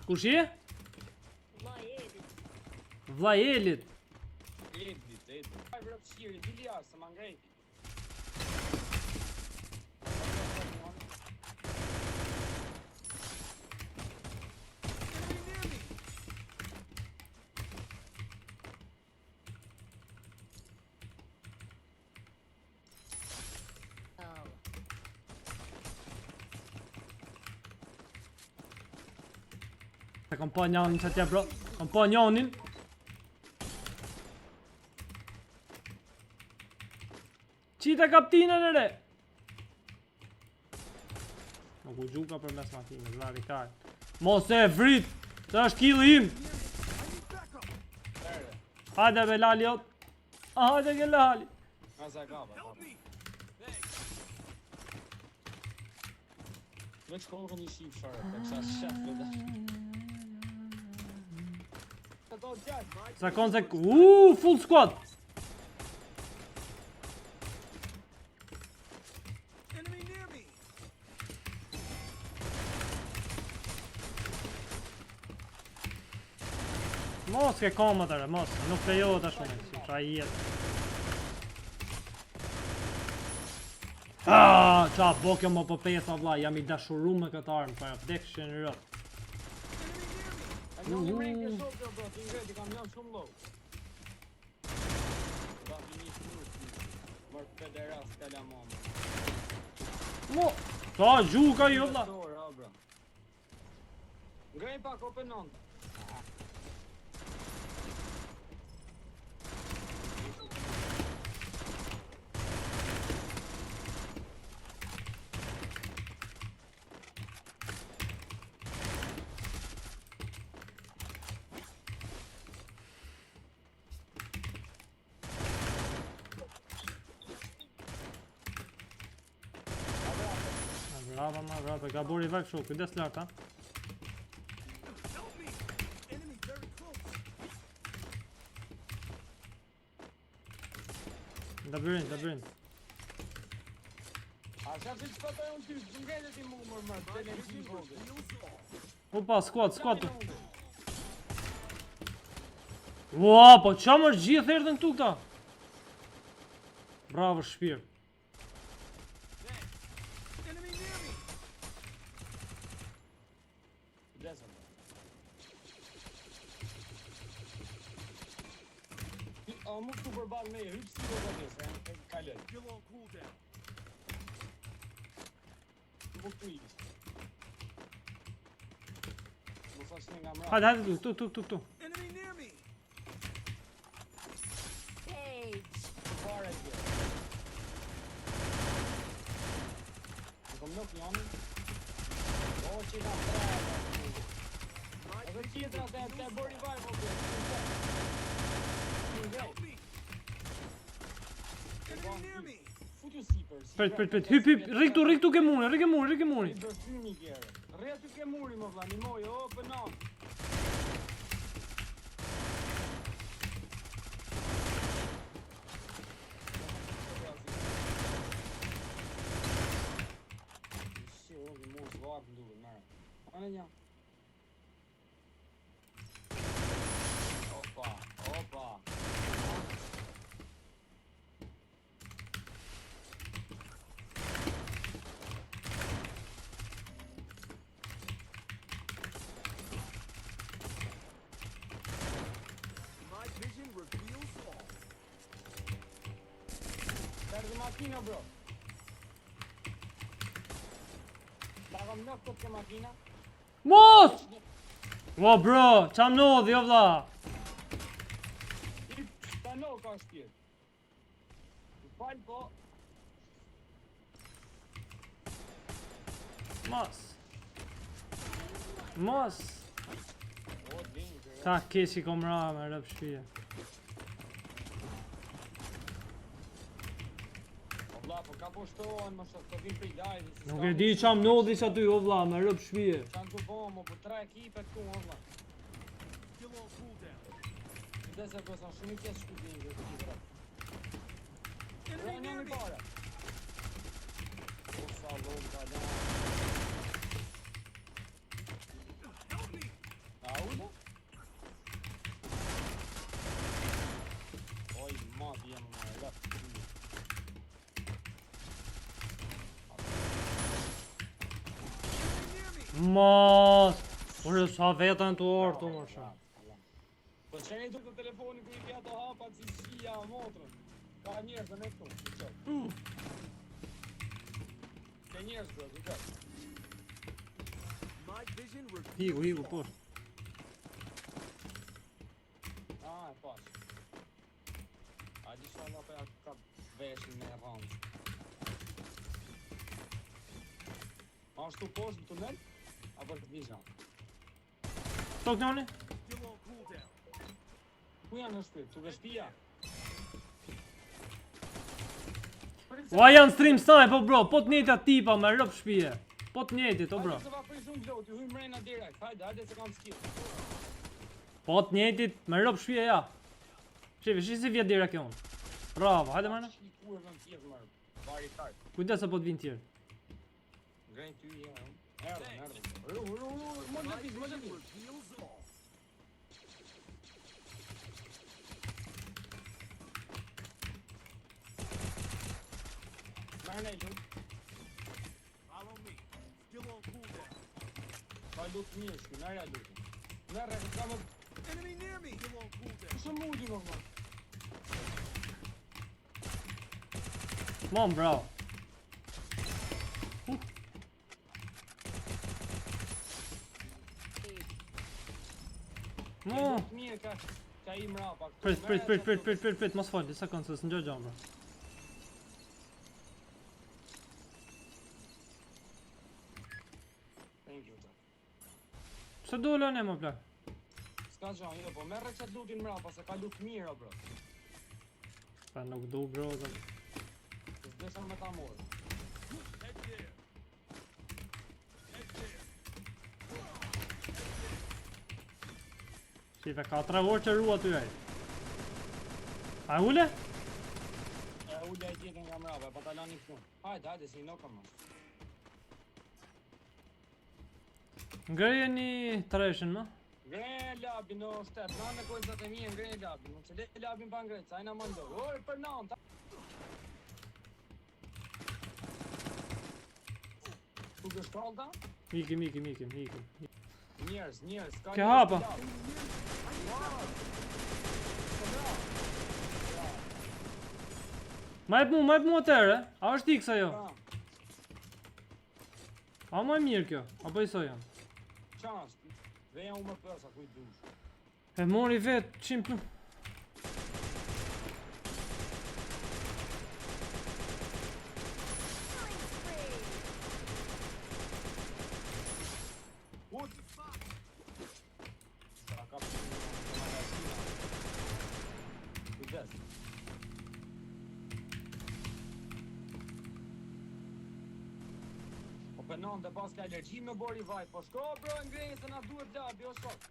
Kush je? Vlla i Elit. Ai vrap shiri, dili jashtë, se ma ngrejti. Ta kam pa njanin që atje bro. Kam pa njanin. Qita kaptinën e re. Nuk u gjuka për mes matinës, vlari kaj. Mos e vrit, të është killi im. Hajde be lali jot. Hajde ke lali. Asa gaba. Veç kokën i shif sharë, për kësa shef dhe dhe. Sa konë se... full squad. Mos ke koma të re, mos, nuk lejohet ashtu me, si qa i jetë. Qa bokjo më për pesa vla, jam i dashuru me këtë armë, pa e vdek që në rëtë. Një mrejnë ke sotër, bro, t'i ngrejti, kam janë shumë low. Da, një mërë pederas, t'ala mama. Mo, ta gjuka jo vla. Ngrejnë pak, open on. Brava, ka buri vak shu, kujdes lart, ha? Labyrinth. A qa që qëpata e unë ty, që ngrejnë ti mu mërë, të në që i vogë. Opa, squad. Ua, po qa mërë gjithë erdhen këtu këta? Bravo, shpirë. Mu këtu përbal me hypë si do të desë, e kalën. Mu këtu i kështë. Mu sa që nga mra. Hajde, tu. Pare kjo. Në kom nuk janë. O që nga mra. Edhe tjetra të bori vaj po kjo. Pret, hyp, riktu ke muni. Bërthymi kjere. Rretu ke muri më vla, një moj, o pënon. Si, o, një mos vakë në duhe, mërë. Anë një. Opa. Makina, bro. Ta kam nëk këtë ke makina. Mos! O, bro, qam nodhi, jo vla. Ta nëk ka shtjet. Falë po. Mos. Ta keshi kom ra me rëp shpije. Ka po shtohen më shumë, të vinë për i dajnë. Nuk e di qam nodhi që aty, o vla, me rëp shpije. Qanë të bomo, për 3 ekipe këtu, o vla. Dhe se përsa shumë i kesë shkutin dhe të qivra. Dhe një një pare. O sa lom ka da. Mos! Ure sa vetën të orë të më shumë. Po që ne të telefoni ku I kja të hapat si shia motrën. Ka njerëz dhe ne këtu, Ka njerëz bro, të qëtë. Hiku, poshtë. E pash. A di që Allah për ka veshin me rëndë. A është tu poshtë në tunel? Apo të visha? Tok njoni? Ku janë në shtëpi? Tu veshpia? Ua janë stream snipe, bro, po të njëjtë tipa me rëp shpije. Po të njëjtit, bro. Hajde se va prej shumë glot, ju hyjmë mrena direkt. Hajde se kam skill. Po të njëjtit me rëp shpije, ja. Shifi, si vjet direkt e unë. Bravo, hajde mërë. Shikuar në tjetë mërë. Vari kartë. Kujdes se po të vinë tjerë. Grejnë ty, ja. Erdhën. Më lëpis. Mërë në gjë. Ka lutë mirë shku, nërja lutë. Nërja këtë kamë... Kusë mudi më më. Mom, bravo. Mo. Mirë ka I mrapa. Prit, mos fal, disa sekondë, s'në gjë gjë, bro. Thank you, ta. Pse dole ne më plak? S'ka gjo, jo, po merre qatë lutin mrapa, se ka lutë mirë, bro. Pa nuk du, bro. S'desha me ta morë. Shife, ka 3 orë që rua ty ej. A ule? E ullja I tjetën nga mrapa, pa ta lani këtu. Hajde, si no kam mas. Ngreje një treshin, më? Ngreje labin në shtet, na me kojzat e mije ngreje labin. Nuk se le labin pa ngrejt, sa ajna më ndorë. Ore, për nan, ta... Tu kështë kalda? Ikim. Njerës, ka Ke hapa. Ma jep mu atëre, a është X ajo? A ma e mirë kjo, apo I sojan? Qas, veja u më përsa, kuj dush. E mori vetë, 100 What the fuck? Sa ka përsa në magazina. Kujdes. Po pënon dhe pas ka alergji me bori vaj, po shko bro ngrejnë se na duhet labi, o shok.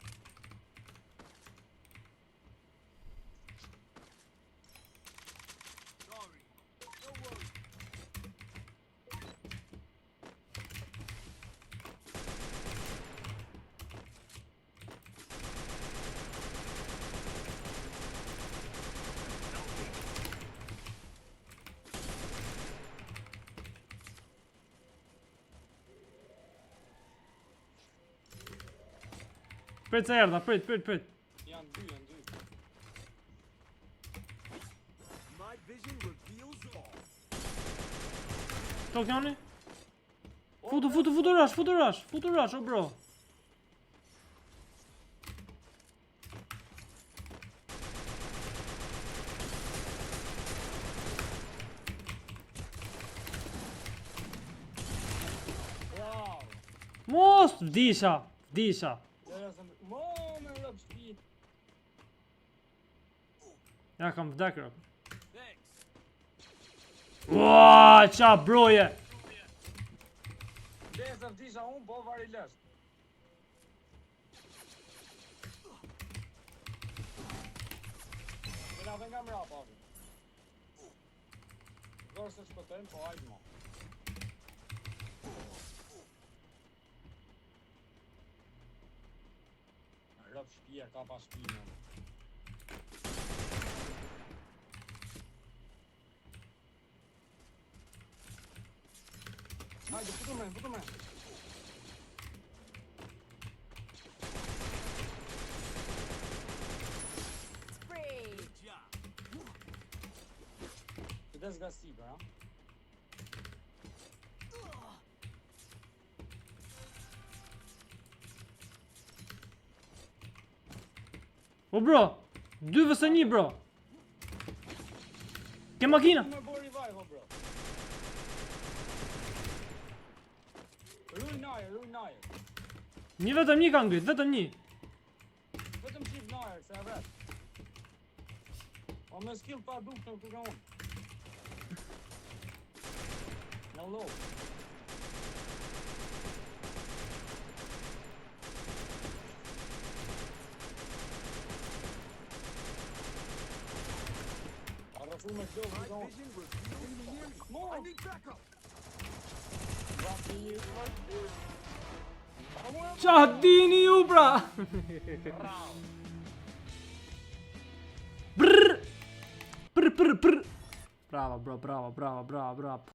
Prit se erdha, prit. Janë dy. Tok njoni? Futu rush, o bro. Wow! Mos, vdisha. Mo me rëp shpit. Ja kam vdekur. Ua, qa broje. Desë vdisha unë, po vari lesht. Këna dhe nga mrapa, avi. Dorë se shpëtojmë, po hajtë mo. Rëp shpia, ka pa shpina. Hajde, futu me. vdes nga sipër, ha? O bro, 2 vs 1 bro. Ke makina. Më bo revive, o bro. Ruj najer. Vetëm një ka ngrit, vetëm një. Vetëm shif najer, se e vet. O me skill pa duk në ku ka unë. Në low. Arrafu me shdo ku ka unë. Mo! Vrati një Qa dini ju bra. Brr. Brr. Bravo bro, bravo.